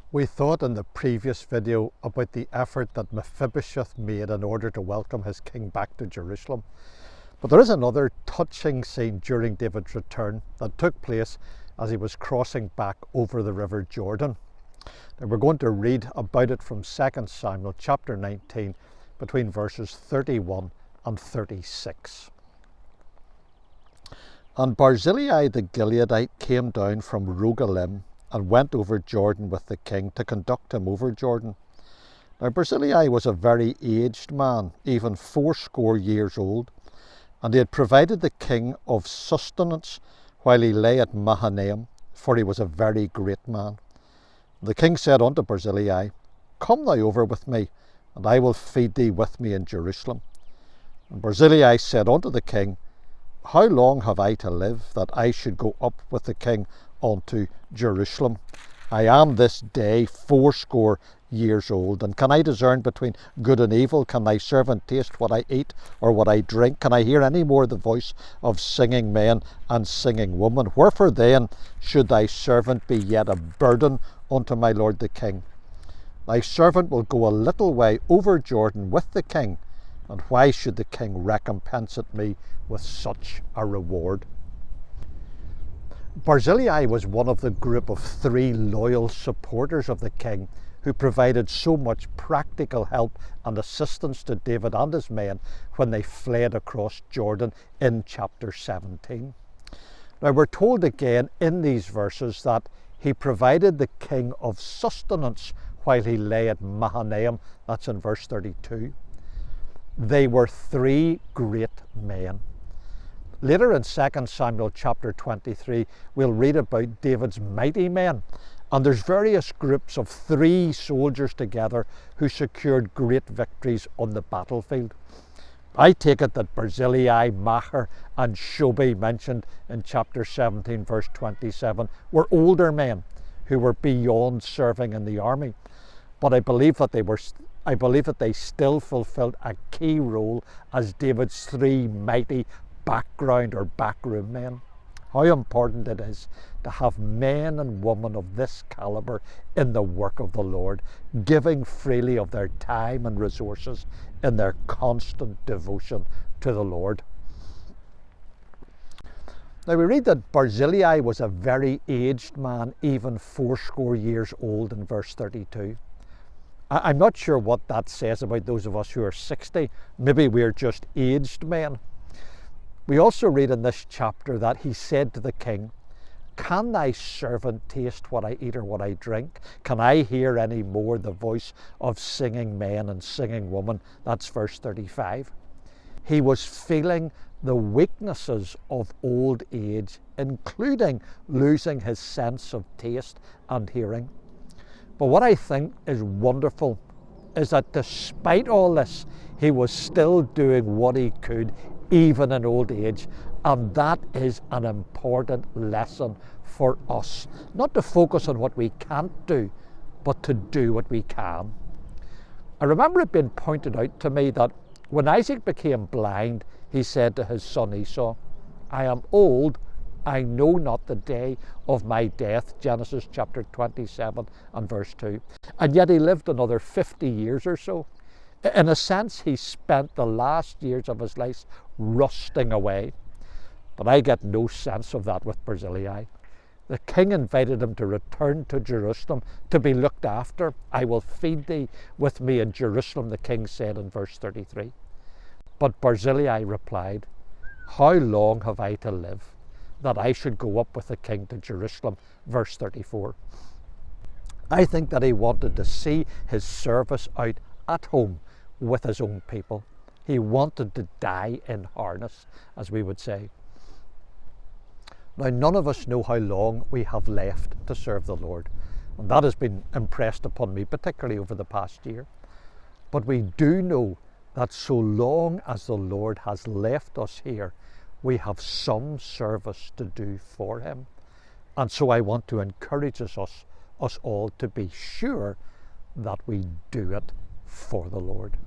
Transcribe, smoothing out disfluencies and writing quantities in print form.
We thought in the previous video about the effort that Mephibosheth made in order to welcome his king back to Jerusalem. But there is another touching scene during David's return that took place as he was crossing back over the river Jordan. Now we're going to read about it from 2 Samuel chapter 19 between verses 31 and 36. And Barzillai the Gileadite came down from Rogelim and went over Jordan with the king to conduct him over Jordan. Now Barzillai was a very aged man, even 80 years old, and he had provided the king of sustenance while he lay at Mahanaim, for he was a very great man. The king said unto Barzillai, Come thou over with me, and I will feed thee with me in Jerusalem. And Barzillai said unto the king, How long have I to live, that I should go up with the king unto Jerusalem? I am this day 80 years old, and can I discern between good and evil? Can thy servant taste what I eat or what I drink? Can I hear any more the voice of singing men and singing women? Wherefore then should thy servant be yet a burden unto my lord the king? Thy servant will go a little way over Jordan with the king, and why should the king recompense me with such a reward? Barzillai was one of the group of 3 loyal supporters of the king who provided so much practical help and assistance to David and his men when they fled across Jordan in chapter 17. Now we're told again in these verses that he provided the king of sustenance while he lay at Mahanaim. That's in verse 32. They were 3 great men. Later in 2 Samuel chapter 23, we'll read about David's mighty men. And there's various groups of 3 soldiers together who secured great victories on the battlefield. I take it that Barzillai, Machir and Shobi mentioned in chapter 17 verse 27 were older men who were beyond serving in the army. But I believe that they still fulfilled a key role as David's 3 mighty background or backroom men. How important it is to have men and women of this caliber in the work of the Lord, giving freely of their time and resources in their constant devotion to the Lord. Now we read that Barzillai was a very aged man, even 80 years old in verse 32. I'm not sure what that says about those of us who are 60. Maybe we're just aged men. We also read in this chapter that he said to the king, Can thy servant taste what I eat or what I drink? Can I hear any more the voice of singing men and singing women? That's verse 35. He was feeling the weaknesses of old age, including losing his sense of taste and hearing. But what I think is wonderful is that despite all this, he was still doing what he could, even in old age. And that is an important lesson for us. Not to focus on what we can't do, but to do what we can. I remember it being pointed out to me that when Isaac became blind, he said to his son Esau, I am old, I know not the day of my death, Genesis chapter 27 and verse 2. And yet he lived another 50 years or so. In a sense, he spent the last years of his life rusting away. But I get no sense of that with Barzillai. The king invited him to return to Jerusalem to be looked after. I will feed thee with me in Jerusalem, the king said in verse 33. But Barzillai replied, How long have I to live, that I should go up with the king to Jerusalem? Verse 34. I think that he wanted to see his service out at home with his own people. He wanted to die in harness, as we would say. Now, none of us know how long we have left to serve the Lord. And that has been impressed upon me, particularly over the past year. But we do know that so long as the Lord has left us here, we have some service to do for him. And so I want to encourage us all to be sure that we do it for the Lord.